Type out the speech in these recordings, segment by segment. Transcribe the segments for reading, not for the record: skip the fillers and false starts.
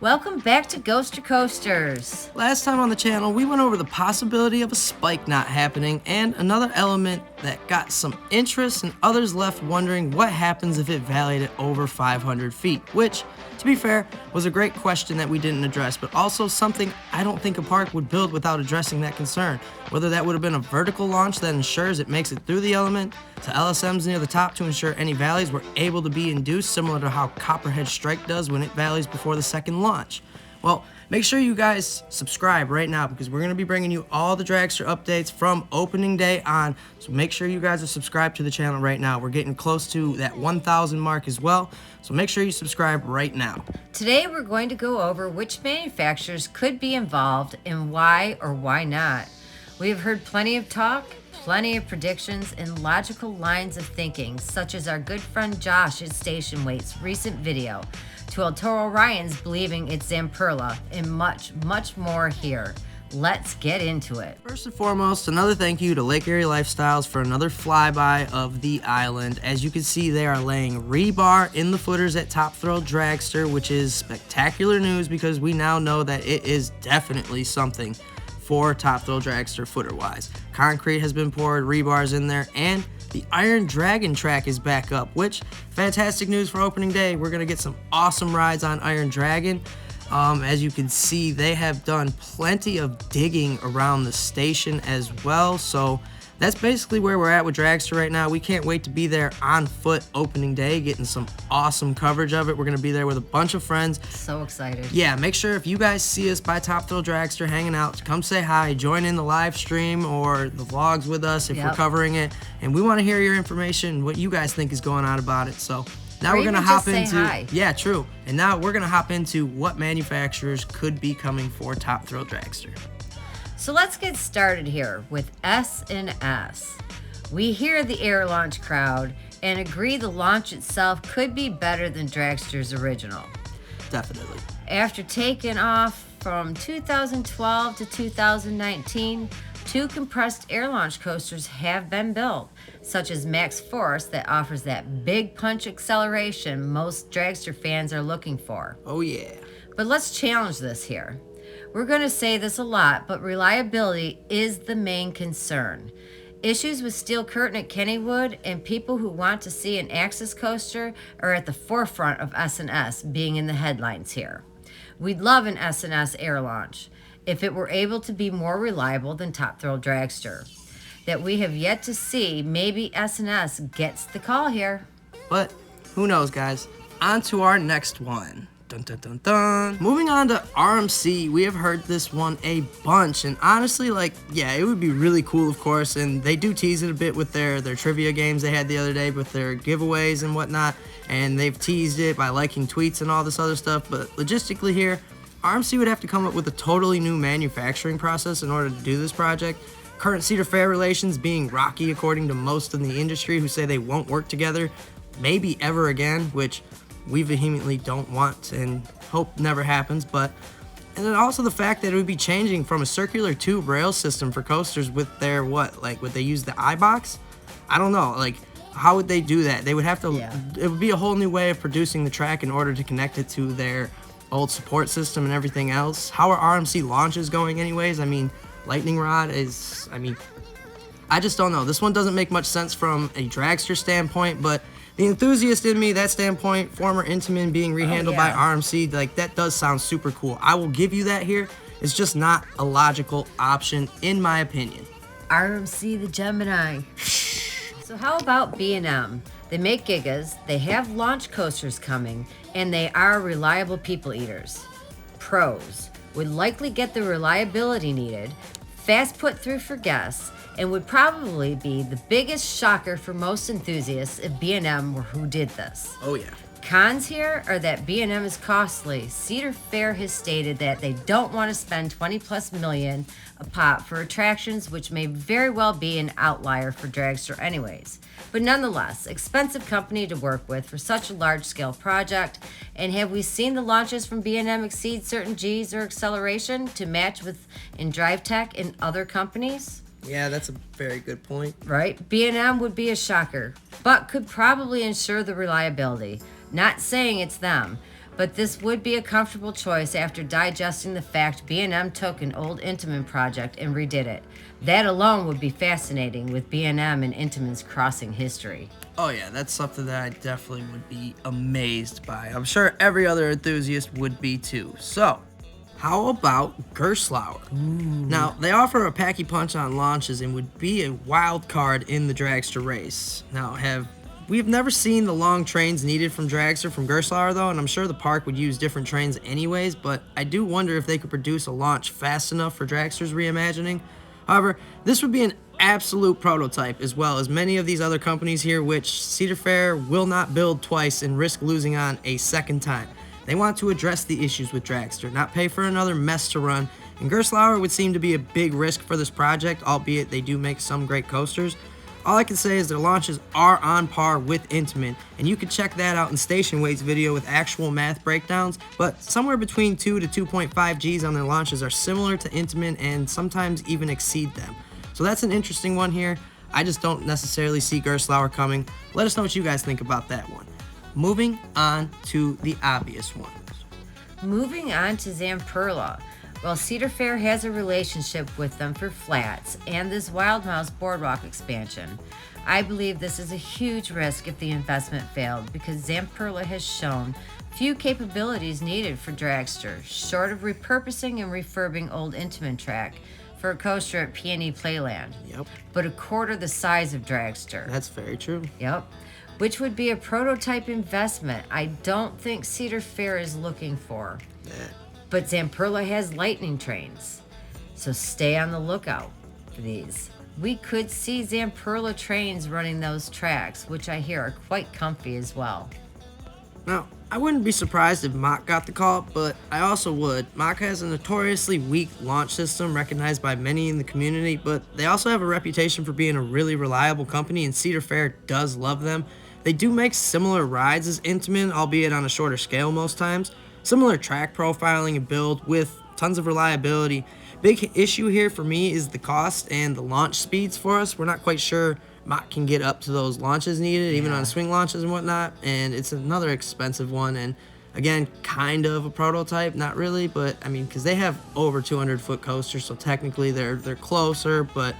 Welcome back to Ghoster Coasters. Last time on the channel, we went over the possibility of a spike not happening and another element that got some interest and others left wondering what happens if it valued at over 500 feet, which, to be fair, was a great question that we didn't address, but also something I don't think a park would build without addressing that concern. Whether that would have been a vertical launch that ensures it makes it through the element, to LSMs near the top to ensure any valleys were able to be induced, similar to how Copperhead Strike does when it valleys before the second launch. Well, make sure you guys subscribe right now because we're going to be bringing you all the Dragster updates from opening day on. So make sure you guys are subscribed to the channel right now. We're getting close to that 1,000 mark as well. So make sure you subscribe right now. Today we're going to go over which manufacturers could be involved and why or why not. We have heard plenty of talk, plenty of predictions, and logical lines of thinking, such as our good friend Josh's Station Weight's recent video, to El Toro Ryan's believing it's Zamperla, and much, much more here. Let's get into it. First and foremost, another thank you to Lake Erie Lifestyles for another flyby of the island. As you can see, they are laying rebar in the footers at Top Thrill Dragster, which is spectacular news because we now know that it is definitely something for Top Thrill Dragster footer-wise. Concrete has been poured, rebar's in there, and the Iron Dragon track is back up, which, fantastic news for opening day. We're going to get some awesome rides on Iron Dragon. As you can see, they have done plenty of digging around the station as well, so that's basically where we're at with Dragster right now. We can't wait to be there on foot opening day, getting some awesome coverage of it. We're going to be there with a bunch of friends. So excited. Yeah, make sure if you guys see us by Top Thrill Dragster hanging out, come say hi, join in the live stream or the vlogs with us if we're covering it. And we want to hear your information, what you guys think is going on about it. So now we're going to hop into... Hi. Yeah, true. And now we're going to hop into what manufacturers could be coming for Top Thrill Dragster. So let's get started here with S&S. We hear the air launch crowd and agree the launch itself could be better than Dragster's original. Definitely. After taking off from 2012 to 2019, 2 compressed air launch coasters have been built, such as Max Force that offers that big punch acceleration most Dragster fans are looking for. Oh yeah. But let's challenge this here. We're going to say this a lot, but reliability is the main concern. Issues with steel curtain at Kennywood and people who want to see an Axis coaster are at the forefront of S&S being in the headlines here. We'd love an S&S air launch if it were able to be more reliable than Top Thrill Dragster. That we have yet to see, maybe S&S gets the call here. But who knows, guys? On to our next one. Dun, dun, dun, dun. Moving on to RMC, we have heard this one a bunch, and honestly, yeah, it would be really cool, of course, and they do tease it a bit with their trivia games they had the other day with their giveaways and whatnot, and they've teased it by liking tweets and all this other stuff, but logistically here, RMC would have to come up with a totally new manufacturing process in order to do this project. Current Cedar Fair relations being rocky according to most in the industry who say they won't work together, maybe ever again, which we vehemently don't want and hope never happens, and then also the fact that it would be changing from a circular tube rail system for coasters with their, would they use the iBox? I don't know, how would they do that? They would have to, It would be a whole new way of producing the track in order to connect it to their old support system and everything else. How are RMC launches going anyways? I mean, Lightning Rod is, I just don't know. This one doesn't make much sense from a Dragster standpoint, but the enthusiast in me, that standpoint, former Intamin being rehandled by RMC, that does sound super cool. I will give you that here. It's just not a logical option, in my opinion. RMC the Gemini. So how about B&M? They make Gigas, they have launch coasters coming, and they are reliable people eaters. Pros would likely get the reliability needed, fast put through for guests, and would probably be the biggest shocker for most enthusiasts if B&M were who did this. Oh yeah. Cons here are that B&M is costly. Cedar Fair has stated that they don't want to spend $20+ million a pop for attractions, which may very well be an outlier for Dragster anyways. But nonetheless, expensive company to work with for such a large-scale project. And have we seen the launches from B&M exceed certain Gs or acceleration to match with in drive tech in other companies? Yeah, that's a very good point. Right? B&M would be a shocker, but could probably ensure the reliability. Not saying it's them. But this would be a comfortable choice after digesting the fact B&M took an old Intamin project and redid it. That alone would be fascinating, with B&M and Intamin's crossing history. Oh yeah, that's something that I definitely would be amazed by. I'm sure every other enthusiast would be too. So, how about Gerstlauer? Now, they offer a packy punch on launches and would be a wild card in the Dragster race. Now, we've never seen the long trains needed from Dragster from Gerstlauer though, and I'm sure the park would use different trains anyways, but I do wonder if they could produce a launch fast enough for Dragster's reimagining. However, this would be an absolute prototype, as well as many of these other companies here, which Cedar Fair will not build twice and risk losing on a second time. They want to address the issues with Dragster, not pay for another mess to run, and Gerstlauer would seem to be a big risk for this project, albeit they do make some great coasters. All I can say is their launches are on par with Intamin, and you can check that out in Station Weight's video with actual math breakdowns, but somewhere between 2 to 2.5 Gs on their launches are similar to Intamin and sometimes even exceed them. So that's an interesting one here. I just don't necessarily see Gerstlauer coming. Let us know what you guys think about that one. Moving on to the obvious ones. Moving on to Zamperla. While Cedar Fair has a relationship with them for flats and this Wild Mouse Boardwalk expansion, I believe this is a huge risk if the investment failed, because Zamperla has shown few capabilities needed for Dragster, short of repurposing and refurbing old Intamin track for a coaster at Peony Playland. Yep. But a quarter the size of Dragster. That's very true. Yep. Which would be a prototype investment I don't think Cedar Fair is looking for. Yeah. But Zamperla has lightning trains, so stay on the lookout for these. We could see Zamperla trains running those tracks, which I hear are quite comfy as well. Now, I wouldn't be surprised if Mach got the call, but I also would. Mach has a notoriously weak launch system recognized by many in the community, but they also have a reputation for being a really reliable company, and Cedar Fair does love them. They do make similar rides as Intamin, albeit on a shorter scale most times. Similar track profiling and build with tons of reliability. Big issue here for me is the cost and the launch speeds for us. We're not quite sure Mach can get up to those launches needed, even on swing launches and whatnot, and it's another expensive one, and again, kind of a prototype, not really, but I mean, because they have over 200-foot coasters, so technically they're closer, but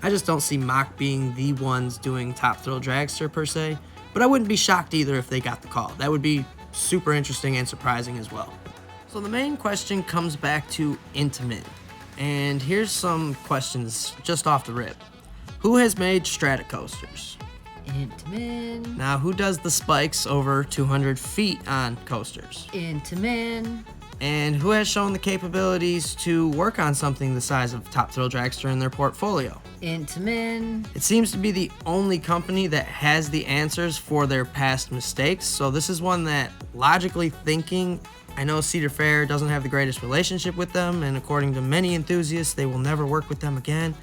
I just don't see Mach being the ones doing Top Thrill Dragster per se, but I wouldn't be shocked either if they got the call. That would be super interesting and surprising as well. So the main question comes back to Intamin, and here's some questions just off the rip. Who has made strata coasters? Intamin. Now, who does the spikes over 200 feet on coasters? Intamin. And who has shown the capabilities to work on something the size of Top Thrill Dragster in their portfolio? Intamin. It seems to be the only company that has the answers for their past mistakes, so this is one that, logically thinking, I know Cedar Fair doesn't have the greatest relationship with them, and according to many enthusiasts, they will never work with them again.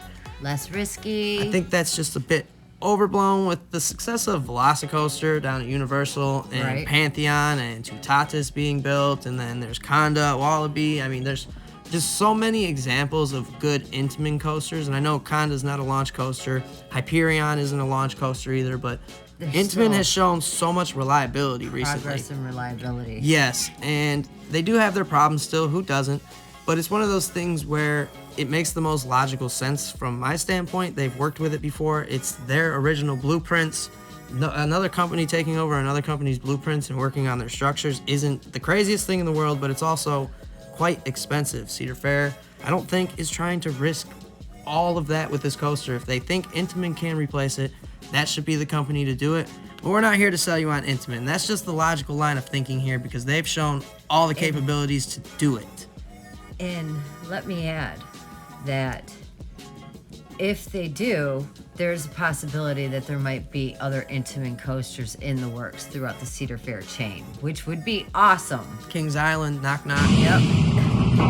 Less risky. I think that's just a bit overblown with the success of Velocicoaster down at Universal and Right. Pantheon and Tutatis being built, and then there's Conda at Wallaby. I mean, there's just so many examples of good Intamin coasters, and I know Conda's not a launch coaster, Hyperion isn't a launch coaster either, but Intamin has shown so much reliability recently. Progress and reliability. Yes, and they do have their problems still, who doesn't? But it's one of those things where it makes the most logical sense from my standpoint. They've worked with it before. It's their original blueprints. Another company taking over another company's blueprints and working on their structures isn't the craziest thing in the world, but it's also quite expensive. Cedar Fair, I don't think, is trying to risk all of that with this coaster. If they think Intamin can replace it, that should be the company to do it. But we're not here to sell you on Intamin. That's just the logical line of thinking here, because they've shown all the capabilities to do it. And let me add that if they do, there's a possibility that there might be other Intamin coasters in the works throughout the Cedar Fair chain, which would be awesome. Kings Island, knock knock. Yep.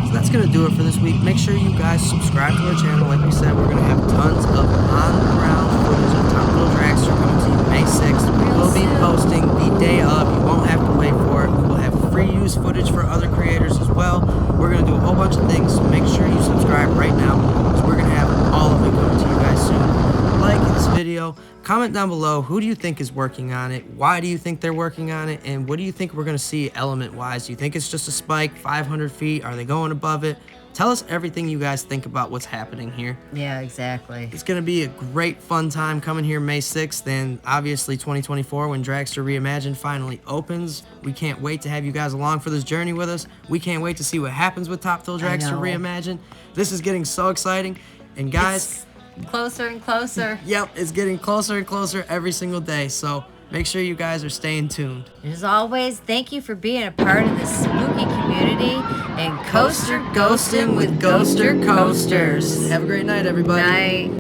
So that's going to do it for this week. Make sure you guys subscribe to our channel. Like we said, we're going to have tons of on-the-ground footage of Top Thrill Dragster coming to you May 6th. We will be posting the day of. You won't have to wait for it. We will have free use footage for other creators as well. We're going to do a whole bunch of things, so make sure you subscribe right now, because we're going to have all of it coming to you guys soon. like this video. Comment down below, who do you think is working on it? Why do you think they're working on it? And what do you think we're going to see element-wise? Do you think it's just a spike, 500 feet? Are they going above it? Tell us everything you guys think about what's happening here. Yeah, exactly. It's going to be a great, fun time coming here May 6th, and obviously 2024 when Dragster Reimagined finally opens. We can't wait to have you guys along for this journey with us. We can't wait to see what happens with Top Thrill Dragster Reimagined. This is getting so exciting. And guys... It's closer and closer. Yep, it's getting closer and closer every single day, so make sure you guys are staying tuned. And as always, thank you for being a part of this spooky community and coaster ghosting with Ghoster Coasters. Have a great night, everybody. Night.